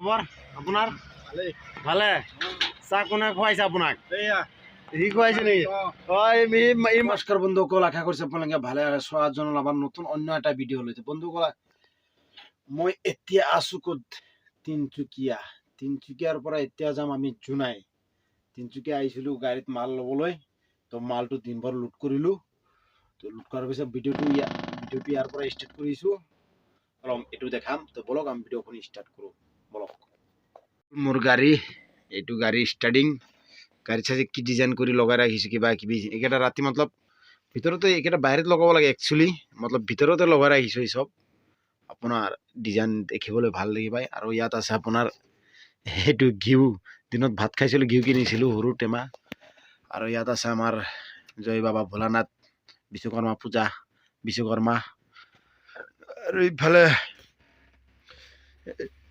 খবৰ আপোনাৰ ভালে চাহ কোনে খুৱাইছে আপোনাক সি খুৱাইছে নেকি নমস্কাৰ বন্ধুসকল, আশা কৰিছে আপোনালোকে ভালে চোৱাৰ জন্য আমাৰ নতুন অন্য এটা ভিডিঅ' লৈছে। বন্ধুসকল, মই এতিয়া আছো ক'ত? তিনচুকীয়াৰ পৰা এতিয়া যাম আমি জোনাই। তিনচুকীয়া আহিছিলো গাড়ীত মাল ল'বলৈ, তো মালটো দিনভৰ লোড কৰিলো। তো লোড কৰাৰ পিছত ভিডিঅ'টো ইয়াৰ পৰা ষ্টাৰ্ট কৰিছো। অলপ এইটো দেখাম, তো বলক আমি ভিডিঅ'খন ষ্টাৰ্ট কৰো। বলক, মোৰ গাড়ী, এইটো গাড়ী ষ্টাৰ্টিং। গাড়ী চাই কি ডিজাইন কৰি লগাই ৰাখিছো, কিবা কিবি এইকেইটা ৰাতি মতলব ভিতৰতে, এইকেইটা বাহিৰত লগাব লাগে একচুৱেলি, মতলব ভিতৰতে লগাই ৰাখিছো। এই চব আপোনাৰ ডিজাইন দেখিবলৈ ভাল লাগি পায়। আৰু ইয়াত আছে আপোনাৰ এইটো ঘিউ, দিনত ভাত খাইছিলো, ঘিউ কিনিছিলো সৰু টেমা। আৰু ইয়াত আছে আমাৰ জয় বাবা ভোলানাথ বিশ্বকৰ্মা পূজা, বিশ্বকৰ্মা। আৰু ইফালে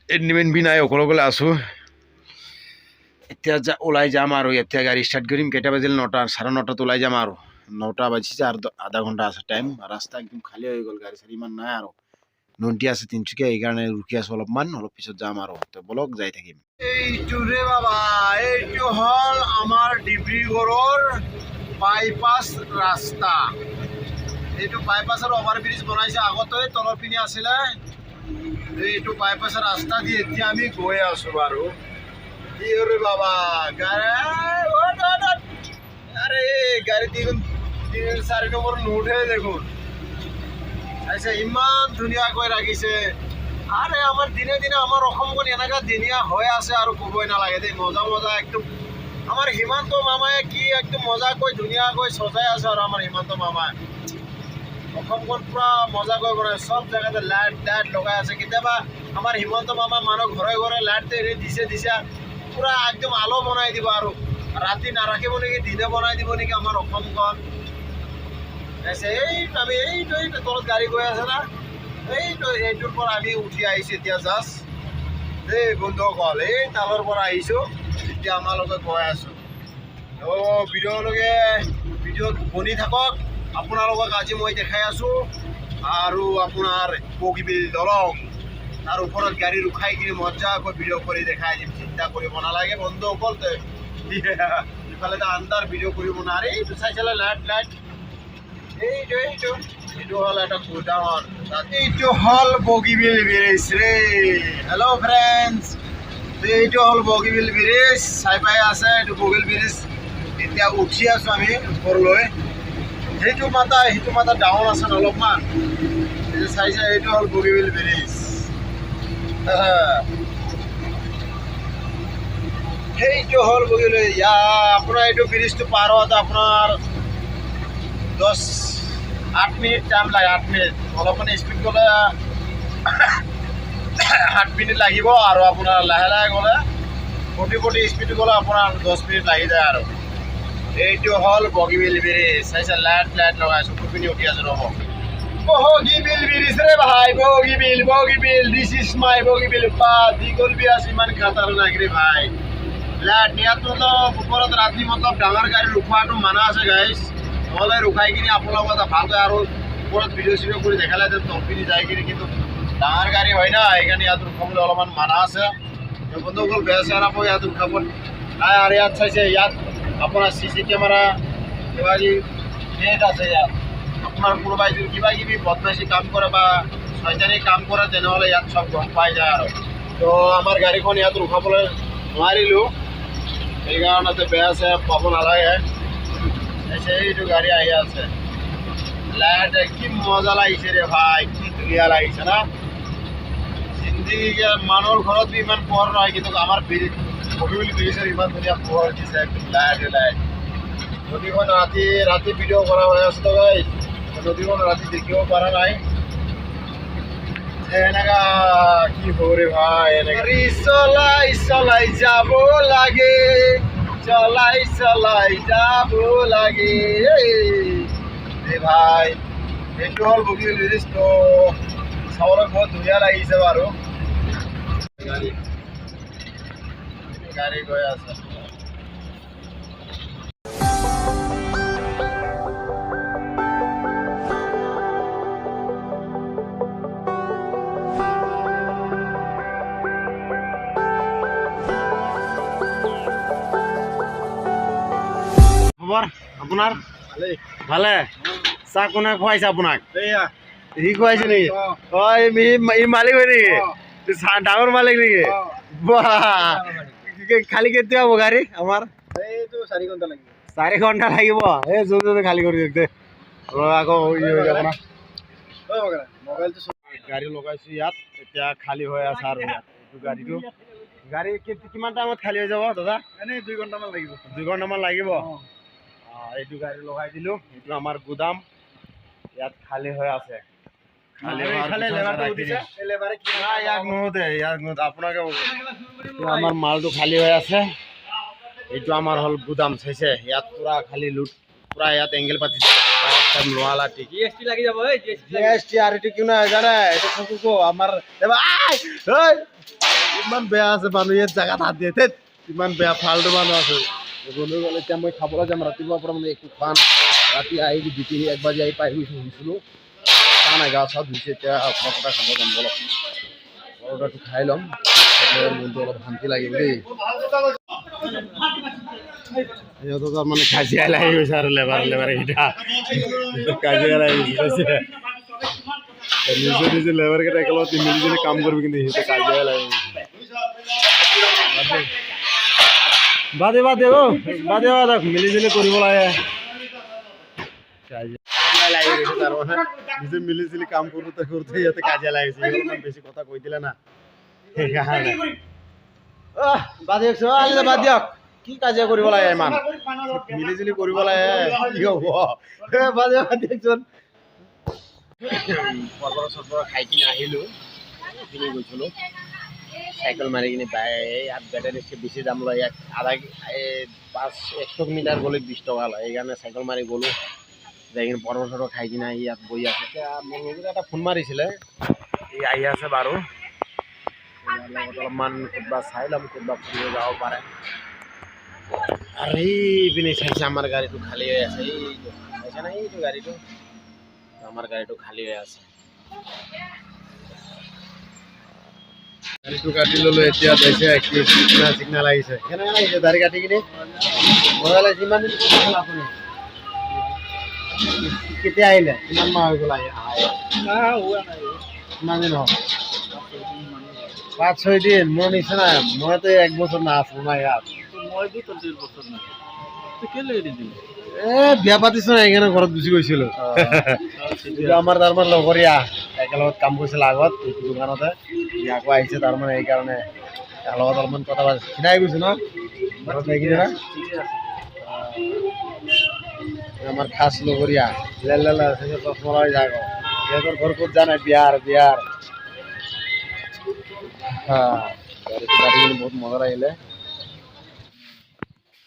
এনিমেন বি নাই, অকলে আছো। এতিয়া ওলাই যাম আৰু এতিয়া গাড়ী ষ্টাৰ্ট কৰিম। কেইটা বাজিল? 9টা, 9:30 ওলাই যাম আৰু 9টা বাজিছে আৰু আধা ঘণ্টা আছে টাইম। ৰাস্তা একদম খালী হৈ গ'ল, গাড়ী চাড়ী ইমান নাই আৰু নন্টি আছে তিনচুকীয়া, এইকাৰণে ৰখি আছো অলপ পিছত যাম আৰু। তো বলক যাই থাকিম। এইটো ৰে বাবা, এইটো হ'ল আমাৰ ডিব্ৰুগড়ৰ বাইপাছ ৰাস্তা। এইটো বাইপাছৰ অভাৰব্ৰিজ বনাইছে, আগতে তলৰ পিনে আছিলে। এইটো বাইপাছৰ ৰাস্তা দি এতিয়া আমি গৈ আছো বাৰু। বাবা আৰে গাড়ী 3-4 নম্বৰ নুঠে দেখোন। ইমান ধুনীয়াকৈ ৰাখিছে। আৰে আমাৰ দিনে দিনে আমাৰ অসমখন এনেকা ধুনীয়া হৈ আছে আৰু ক'বই নালাগে দেই। মজা মজা একদম আমাৰ হিমন্ত মামাই কি একদম মজাকৈ ধুনীয়াকৈ সজাই আছে। আৰু আমাৰ হিমন্ত মামাই অসমখন পুৰা মজাকৈ বনাই, চব জেগাতে লাইট লগাই আছে। কেতিয়াবা আমাৰ হিমন্ত মামা মানুহ ঘৰে ঘৰে লাইট দিছে পুৰা একদম আলো বনাই দিব। আৰু ৰাতি নাৰাখিব নেকি, দিনে বনাই দিব নেকি আমাৰ অসমখন। আমি এইটো তলত গাড়ী গৈ আছে না, এইটোৰ পৰা আমি উঠি আহিছো এতিয়া জাষ্ট। এই বন্ধুসকল, এই তালৰ পৰা আহিছো, এতিয়া আমাৰ লগত গৈ আছো। ভিডিঅ'ত বনি থাকক। আপোনালোকক আজি মই দেখাই আছো। আৰু আপোনাৰ বগীবিল দলং, তাৰ ওপৰত গাড়ী ৰখাই কিনে মজাকৈ ভিডিঅ' কৰি দেখাই দিম। চিন্তা কৰিব নালাগে বন্ধুসকল। ইফালে আন্দাৰ ভিডিঅ' কৰিব নোৱাৰি। এইটো চাইছিলে লাইট, এইটো হ'ল এটা গোডাউন। এইটো হ'ল বগীবিল ব্ৰিজ ৰে। হেল্ল' ফ্ৰেণ্ডছ, এইটো হ'ল বগীবিল ব্ৰিজ, চাই পাই আছে। এইটো বগীবিল ব্ৰিজ এতিয়া উঠি আছো আমি ওপৰলৈ। সেইটো মাথা ডাউন আছে অলপমান। এইটো চাইছে, এইটো হ'ল বগীবিল ব্ৰিজ। সেইটো হ'ল বগীবিল। আপোনাৰ এইটো ব্ৰিজটো পাৰ হোৱাতে আপোনাৰ 8 মিনিট টাইম লাগে। 8 মিনিট, অলপমান স্পীড গ'লে 8 মিনিট লাগিব। আৰু আপোনাৰ লাহে লাহে গ'লে 40 স্পীড গ'লে আপোনাৰ 10 মিনিট লাগি যায়। আৰু এইটো হ'ল বগীবিল ব্ৰিজ। চাইছে, লাইট লগাই চকুৰ পিনি উঠি আছো। ৰ'ব, বগীবিল ব্ৰিজ ৰে ভাই, Bogibeel, this is my Bogibeel. দীঘল বিয়াজ ইমান খাতাৰনাক ৰে ভাই। লাইট ইয়াত ওপৰত ৰাতি ডাঙৰ গাড়ী ৰখোৱাটো মানা আছে গাইজ, নহ'লে ৰখাই কিনি আপোনালোকক ভালকৈ আৰু ওপৰত ভিডিঅ' কৰি দেখালে তলপিনি যায় কিনি। কিন্তু ডাঙৰ গাড়ী হয় না, সেইকাৰণে ইয়াত ৰখাবলৈ অলপমান মানা আছে। বন্ধুসকল, বেয়া চেয়া নাপাব, ইয়াত ৰখাব নাই। আৰু ইয়াত চাইছে, ইয়াত আপোনাৰ CC কেমেৰা কিবা কিবি নেট আছে। ইয়াত আপোনাৰ কোনোবাই যদি কিবা কিবি বদমাইছি কাম কৰে বা শয়তানি কাম কৰে, তেনেহ'লে ইয়াত চব গম পাই যায়। আৰু তো আমাৰ গাড়ীখন ইয়াত ৰখাবলৈ নোৱাৰিলোঁ, সেইকাৰণতে বেয়া চেয়া পাব নালাগে। এইটো গাড়ী আহি আছে, লাইট কি মজা লাগিছে ৰে ভাই, কি ধুনীয়া লাগিছে না। জিন্দগী মানুহৰ ঘৰত ইমান পোহৰ নহয়, কিন্তু আমাৰ বগীবিল ব্ৰিজৰ ইমান ধুনীয়া পোহৰ দিছে, একদম লাইট। নদীখন ৰাতি ভিডিঅ' কৰা হৈ আছে। নদীখন ৰাতি দেখিব পৰা নাই। এনেকা কি হ'ব ৰে ভাই, এনেকা চলাই যাব লাগে, চলাই যাব লাগে ৰে ভাই। এইটো হ'ল বগীবিল ব্ৰিজ। তো চাবলৈ বহুত ধুনীয়া লাগিছে বাৰু। গাড়ী গৈ আছে। খবৰ আপোনাৰ ভালে চাহ কোনে খুৱাইছে আপোনাক সি খুৱাইছে নেকি ই মালিক হয় নেকি ডাঙৰ মালিক নেকি বাহ খালি কেতিয়া হ'ব গাড়ী আমাৰ 4 ঘণ্টা লাগিব এই জলদি খালী কৰি দিয়ক দে আকৌ গাড়ী লগাইছো ইয়াত এতিয়া খালী হৈ আছে আৰু এইটো গাড়ী কিমান টাইমত খালী হৈ যাব দাদা এনেই 2 ঘণ্টামান লাগিব 2 ঘণ্টামান লাগিব এইটো গাড়ী লগাই দিলো এইটো আমাৰ গুদাম ইয়াত খালী হৈ আছে আমাৰ মালটো খালী হৈ আছে এইটো আমাৰ হ'ল গুদাম চাইছে ইয়াত পুৰা খালী লুট পুৰা ইয়াত এংগেল পাতিছে লোৱালা GST লাগি যাব GST আৰু এইটো কিয় নহয় জানে এইটো চকুকো আমাৰ ইমান বেয়া আছে মানুহ ইয়াত জাগাত হাত দিয়ে ধেত ইমান বেয়া ফাল্টু মানুহ আছে বন্ধু গ'লে এতিয়া মই খাবলৈ যাম ৰাতিপুৱাৰ পৰা মানে একো খোৱা নাই ৰাতি আহি 2-1 বাজি আহি পাই শুইছিলোঁ খোৱা নাই গা চা ধুইছে এতিয়া পৰঠা খাব যাম অলপ পৰঠাটো খাই ল'ম মনটো অলপ শান্তি লাগিব দেই সিহঁতৰ তাৰ মানে কাজিয়া লাগি গৈছে আৰু লেবাৰ কেইটা কাজিয়া লাগি গৈছে নিজে লেবাৰ কেইটা একেলগত মিলি কাম কৰিব কিন্তু সিহঁতে কাজিয়া লাগি বাদে মিলি কৰিব লাগে নিজে মিলি কাম কৰোঁতে ইয়াতে কাজিয়া লাগিছে বেছি কথা কৈ দিলে না সেইকাৰণে বাদ দিয়ক কি কাজিয়া কৰিব লাগে ইমান মিলি কৰিব লাগে কি হ'ব বাদ দিয়কচোন পৰ্বত খাই কিনে আহিলোঁ কিনি গৈছিলোঁ চাইকেল মাৰি কিনে ইয়াত বেটাৰীতকৈ বেছি দাম লয় ইয়াত আধা 100 মিটাৰ গ'লে 20 টকা লয় সেইকাৰণে চাইকেল মাৰি গ'লোঁ যাই কিনে পৰ্বত খাই কিনে আহি ইয়াত বহি আছে এতিয়া মোৰ লগতে এটা ফোন মাৰিছিলে ই আহি আছে বাৰু লগত অলপমান ক'ৰবাত চাই ল'ম ক'ৰবাত ফুৰিব যাব পাৰে আৰু এইপিনে চাইছে আমাৰ গাড়ীটো খালী হৈ আছে এইটো চাইছে না এইটো গাড়ীটো আমাৰ গাড়ীটো খালী হৈ আছে গাড়ীটো কাটি ল'লো এতিয়া পাইছে চিগনেল আহিছে কেনেকৈ লাগিছে দাড়ি কাটি কিনে মজা লাগিছে ইমান দিন আপুনি কেতিয়া আহিলে কিমান মাহ হৈ গ'ল কিমান দিন হ'ল 5-6 দিন মোৰ নিচিনা মইতো 1 বছৰ না আছো না ইয়াত বিয়া পাতিছো না সেইকাৰণে ঘৰত গুচি গৈছিলো আমাৰ তাৰমানে লগৰীয়া একেলগত কাম কৰিছিল আগত এইটো দোকানতে আকৌ আহিছে তাৰমানে সেইকাৰণে তাৰ লগত অলপমান কথা পাতি চিনাই গৈছো ন ঘৰত দেখিছে না আমাৰ খাস লগৰিয়া লেলা চশমা লগাই যাক সিহঁতৰ ঘৰ ক'ত জানে বিহার গাড়ী বহুত মজা লাগিলে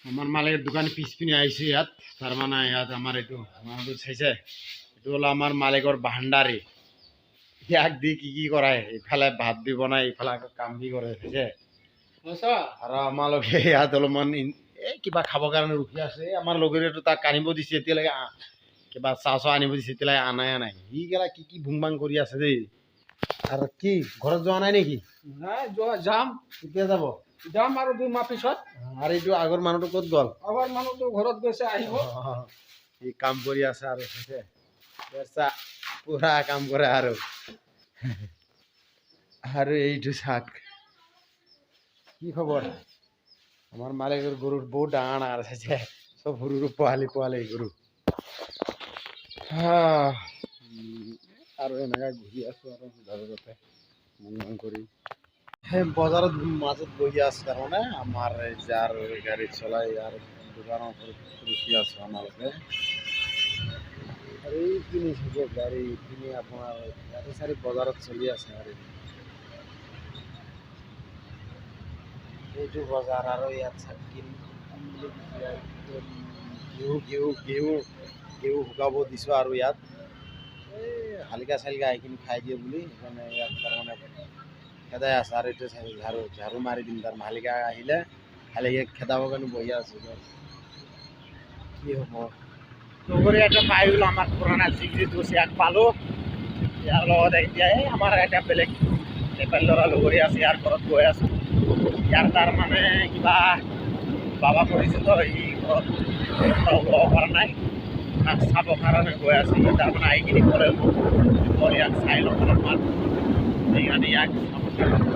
আমার মালিকের দোকানে পিছপিনে আইছো ইয়াত তার মানে ইয়াত আমার এইটো মানুহটো চাইছে এইটো হলো আমার মালিকৰ ভাণ্ডাৰী ইয়াক দি কি কৰাই ইফালে ভাত দি বনাই ইফালে আকৌ কাম কি কৰে চাইছে আৰু আমালোকে ইয়াত অলপমান কিবা খাবৰ কাৰণে ৰখি আছে আমাৰ লগৰীয়াটো তাক আনিব দিছে এতিয়ালৈকে কিবা চাহ আনিব দিছে এতিয়ালৈকে আনাই নাই সি গেলা কি ভুং ভাং কৰি আছে দেই আৰু কি ঘৰত যোৱা নাই নেকি নাই যাম কেতিয়া যাব যাম আৰু 2 মাহ পিছত আৰু এইটো আগৰ মানুহটো ক'ত গ'ল আগৰ মানুহটো ঘৰত গৈছে আহিব সি কাম কৰি আছে আৰু পুৰা কাম কৰে আৰু এইটো চাক কি খবৰ আমাৰ মালিকেৰ গৰুৰ বহুত ডাঙৰ ডাঙৰ আছে সব সৰু সৰু পোৱালি গৰু আৰু এনেকা ঘূৰি আছো আৰু বাজাৰতে মন কৰি সেই বজাৰত মাজত বহি আছো তাৰমানে আমাৰ যাৰ গাড়ী চলাই ইয়াৰ দোকানৰ ৰখি আছো আমালোকে আৰু এইপিনে চাব গাড়ী ইপিনে আপোনাৰ গাড়ী চাৰি বজাৰত চলি আছে আৰু এইটো বজাৰ আৰু ইয়াত চাকিল ঘেঁহু শুকাব দিছোঁ আৰু ইয়াত এই হালিকা চালিকা এইখিনি খাই দিয়ে বুলি সেইকাৰণে ইয়াত তাৰমানে খেদাই আছে আৰু এইটো ঝাৰু মাৰি দিম তাৰ মালিকা আহিলে হালিকা খেদাবৰ কাৰণে বহি আছোঁ কি হ'ব লগৰী এটা পাই গ'লো আমাৰ পুৰণা যিখিনি দোষ ইয়াক পালোঁ ইয়াৰ লগত এতিয়া আমাৰ এটা বেলেগ নেপালী ল'ৰা লগৰী আছে ইয়াৰ ঘৰত গৈ আছোঁ ইয়াৰ তাৰ মানে কিবা বাবা কৰিছে তো ই ল'ব পৰা নাই তাক চাবৰ কাৰণে গৈ আছে সি তাৰমানে আহি কিনি ক'লে মই ইয়াক চাই লওঁ অলপমান সেইকাৰণে ইয়াক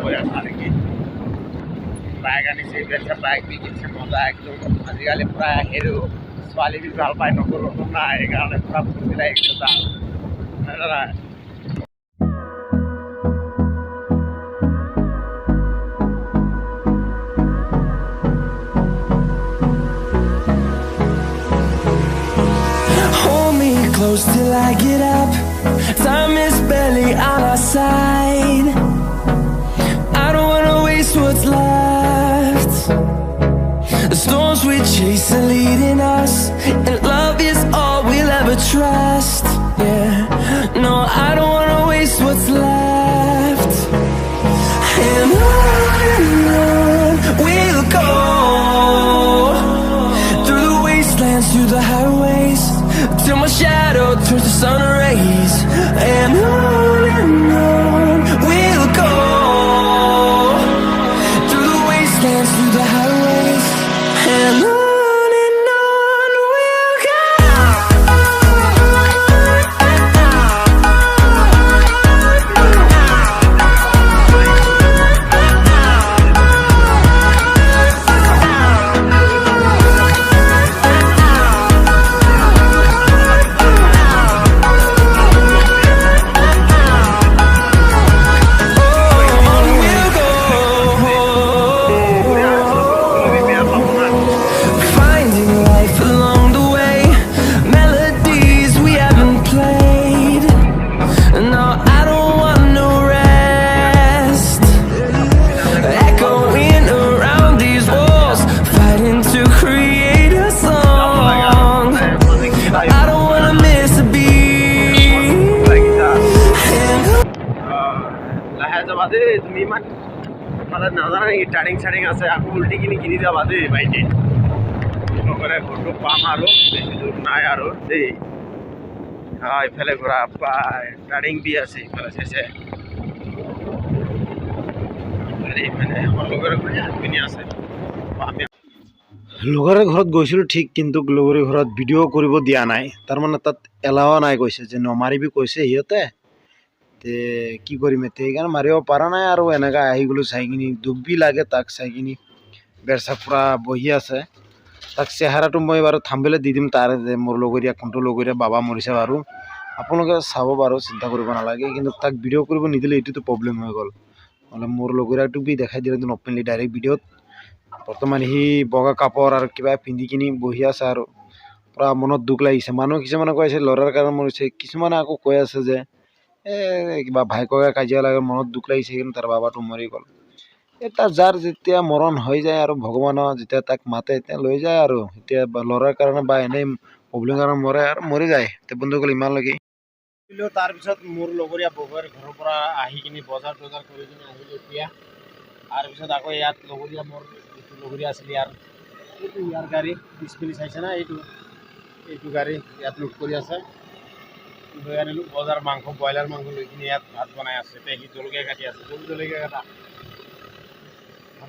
গৈ আছে আৰু কি বাইক আনিছে বেচা বাইক বিকিছে মজা একদম আজিকালি প্ৰায় হেৰু ছোৱালী বি ভাল পায় নতুন নতুন নাই সেইকাৰণে পূৰা ফুৰ্তি লাগিছে তাৰ নাই Hold me close till I get up. Time is barely on our side. I don't wanna waste what's left. The storms we chase are leading us, and love is all we'll ever trust. Yeah, no, I don't wanna waste what's left. And on we'll go, through the wastelands, through the highways, till my shadow turns to sun rays. And on we'll go, through the wastelands, through the highways, and on we'll go. Finding life along the way, melodies we haven't played. No, I don't want no rest. Echoing around these walls, fighting to create a song. I don't wanna miss a beat. And লাহে যাবা দেই তুমি ইমান মানে নাজানা নেকি turning চাৰ্ণিং আছে আকৌ উল্টি কিনি কিনি যাবা দেই বাইকে নকৰে ঘৰটো পাম আৰু বেছি দূৰ নাই আৰু দেই ইফালে ঘূৰা পায় টাৰ্ণিং দি আছে ইফালে চাইছে মানে আমাৰ লগৰে ঘূৰি পিনি আছে আমি লগৰে ঘৰত গৈছিলোঁ ঠিক কিন্তু লগৰে ঘৰত ভিডিঅ' কৰিব দিয়া নাই তাৰমানে তাত এলাও নাই কৈছে যে নমাৰিবি কৈছে সিহঁতে তে কি কৰিম এতিয়া সেইকাৰণে মাৰিব পৰা নাই আৰু এনেকৈ আহি গ'লোঁ চাই কিনি দুখ বি লাগে তাক চাই কিনি বেৰচা পূৰা বহি আছে তাক চেহেৰাটো মই বাৰু থাম্বেলে দি দিম তাৰ যে মোৰ লগৰীয়া কোনটো লগৰীয়া বাবা মৰিছে বাৰু আপোনালোকে চাব বাৰু চিন্তা কৰিব নালাগে কিন্তু তাক ভিডিঅ' কৰিব নিদিলে এইটোতো প্ৰব্লেম হৈ গ'ল নহ'লে মোৰ লগৰীয়াটোক বি দেখাই দিলে অপেনলি ডাইৰেক্ট ভিডিঅ'ত বৰ্তমান সি বগা কাপোৰ আৰু কিবা পিন্ধি কিনি বহি আছে আৰু পূৰা মনত দুখ লাগিছে মানুহ কিছুমানে কৈ আছে ল'ৰাৰ কাৰণে মৰিছে কিছুমানে আকৌ কৈ আছে যে কিবা ভাইককে কাজিয়া লাগে মনত দুখ লাগিছে কিন্তু তাৰ বাবাটো মৰি গ'ল এটা যাৰ যেতিয়া মৰণ হৈ যায় আৰু ভগৱানৰ যেতিয়া তাক মাতে তেতিয়া লৈ যায় আৰু এতিয়া ল'ৰাৰ কাৰণে বা এনেই প্ৰব্লেম কাৰণে মৰে আৰু মৰি যায় তে বন্ধুসকল ইমানলৈকে তাৰপিছত মোৰ লগৰীয়া বগৈৰ ঘৰৰ পৰা আহি কিনি বজাৰ তজাৰ কৰি কিনি আহিলোঁ এতিয়া তাৰপিছত আকৌ ইয়াত লগৰীয়া মোৰ যিটো লগৰীয়া আছিলে এইটো ইয়াৰ গাড়ী পিছপিনি চাইছে না এইটো গাড়ী ইয়াত লুট কৰি আছে লৈ আনিলোঁ বজাৰ মাংস ব্ৰইলাৰ মাংস লৈ কিনি ইয়াত ভাত বনাই আছে এতিয়া সি জলকীয়া কাটি আছে জলকীয়া কাটা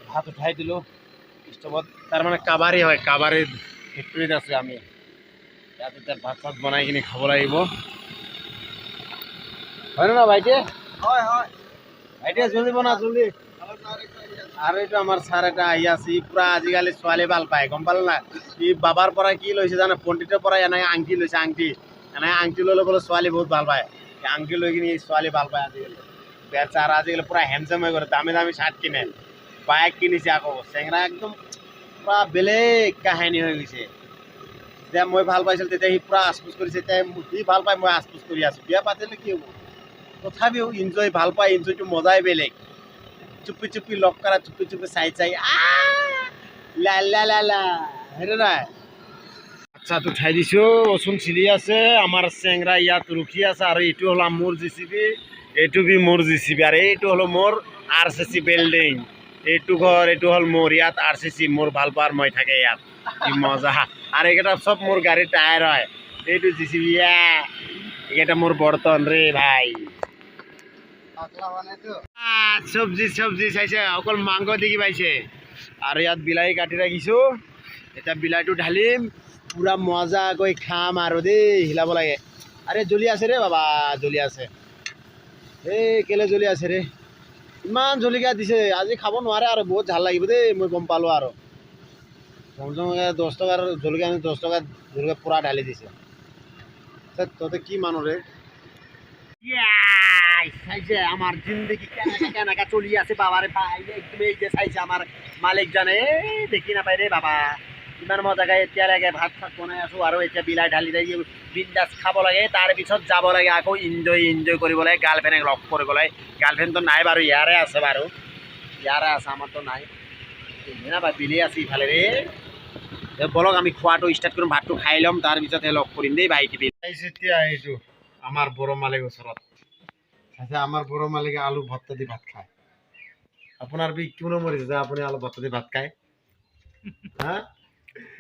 ভাত উঠাই দিলোঁ ষ্টভত তাৰমানে কাবাৰী হয় কাবাৰী ফেক্টৰীত আছে আমি ইয়াত এতিয়া ভাত চাত বনাই কিনি খাব লাগিব হয়নে না ভাইটি হয় হয় ভাইটি জলদি বনা জলদি আৰু এইটো আমাৰ ছাৰ এটা আহি আছে ই পূৰা আজিকালি ছোৱালী ভাল পায় গম পালে না ই বাবাৰ পৰা কি লৈছে জানে পণ্ডিতৰ পৰা এনেকৈ আংঠি লৈছে আংঠি এনেকৈ আংঠি ল'লে বোলে ছোৱালী বহুত ভাল পায় আংঠি লৈ কিনি ছোৱালী ভাল পায় আজিকালি বেচাৰ আজিকালি পূৰা হেণ্ডচাম হৈ গ'ল দামী দামী চাৰ্ট কিনে বাইক কিনিছে আকৌ চেংৰা একদম পূৰা বেলেগ কাহিনী হৈ গৈছে যেতিয়া মই ভাল পাইছিলোঁ তেতিয়া সি পূৰা আচপুচ কৰিছে এতিয়া সি ভাল পায় মই আচপুচ কৰি আছোঁ বিয়া পাতিলে কি হ'ব তথাপিও ইনজয় ভাল পায় ইনজয়টো মজাই বেলেগ চুপি চুপি লগ কৰা চুপি চুপি চাই লা লা লা লা সেইটো নাই চাত উঠাই দিছোঁ ৰচুন চিলি আছে আমাৰ চেংৰা ইয়াত ৰখি আছে আৰু এইটো হ'ল মোৰ জেচিবি এইটো বি মোৰ জেচিবি আৰু এইটো হ'ল মোৰ RCC বিল্ডিং এইটো ঘৰ এইটো হ'ল মোৰ ইয়াত RCC মোৰ ভাল পাৱাৰ মই থাকে ইয়াত কি মজা আৰু এইকেইটা চব মোৰ গাড়ীৰ টায়াৰ হয় এইটো জেচিবি এইকেইটা মোৰ বৰ্তন ৰে ভাই চব্জি চব্জি চাইছে অকল মাংস দেখি পাইছে আৰু ইয়াত বিলাহী কাটি ৰাখিছোঁ এতিয়া বিলাহীটো ঢালিম পুৰা মজাকৈ খাম আৰু দেই হিলাব লাগে আৰে জ্বলি আছে ৰে বাবা জ্বলি আছে এই কেলে জ্বলি আছে ৰে ইমান জলকীয়া দিছে আজি খাব নোৱাৰে আৰু বহুত ঝাল লাগিব দেই মই গম পালোঁ আৰু কমচে 10 টকাৰ জলকীয়া আনি 10 টকা জলকীয়া পুৰা ঢালি দিছে তহঁতে কি মানুহ ৰে চাইছে আমার জিন্দগি কেনাকা চলি আছে বাবারে ভাই একদম এই যে চাইছে আমার মালিক জানে দেখি না পাই রে বাবা ইমান মজা গায় এতিয়া লাগে ভাত চাত বনাই আছো আৰু এতিয়া বিলাহী ঢালি দিয়ে বিন্দাছ খাব লাগে তাৰ পিছত যাব লাগে আকৌ এনজয় কৰিব লাগে গাৰ্লফ্ৰেণ্ডক লগ কৰিব লাগে গাৰ্লফ্ৰেণ্ডটো নাই বাৰু ইয়াৰে আছে বাৰু ইয়াৰে আছে আমাৰতো নাই না বা বিলি আছে ইফালে ৰে বলক আমি খোৱাটো ষ্টাৰ্ট কৰিম ভাতটো খাই ল'ম তাৰ পিছতহে লগ কৰিম দেই ভাইটি এতিয়া আহিছোঁ আমাৰ বড়ো মালিক ওচৰত আচ্ছা আমার বড় মালিকে আলু ভর্তা দিয়ে ভাত খায় আপনার বি কিনো মরিছে যে আপনি আলু ভর্তা দিয়ে ভাত খায় হ্যাঁ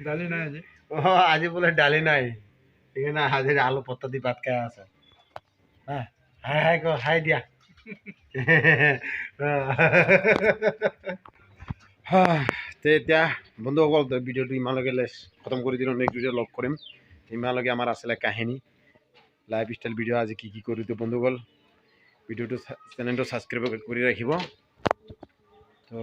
ডালি নাই আজি ও আজি বলে ডালি নাই এখানে আজি আলু ভর্তা দিয়ে ভাত খায় আছে হ্যাঁ হাই হাই গো হাই দিয়া তে এতিয়া বন্ধুসকল ভিডিঅ'টো ইমানলৈকে খতম কৰি দিলোঁ নেক্সট ভিডিঅ' লগ কৰিম ইমানলৈকে আমাৰ আছিলে কাহিনী লাইফ ষ্টাইল ভিডিঅ' আজি কি কৰি দিওঁ বন্ধুসকল ভিডিঅ'টো চেনেলটো ছাবস্ক্ৰাইব কৰি ৰাখিব তো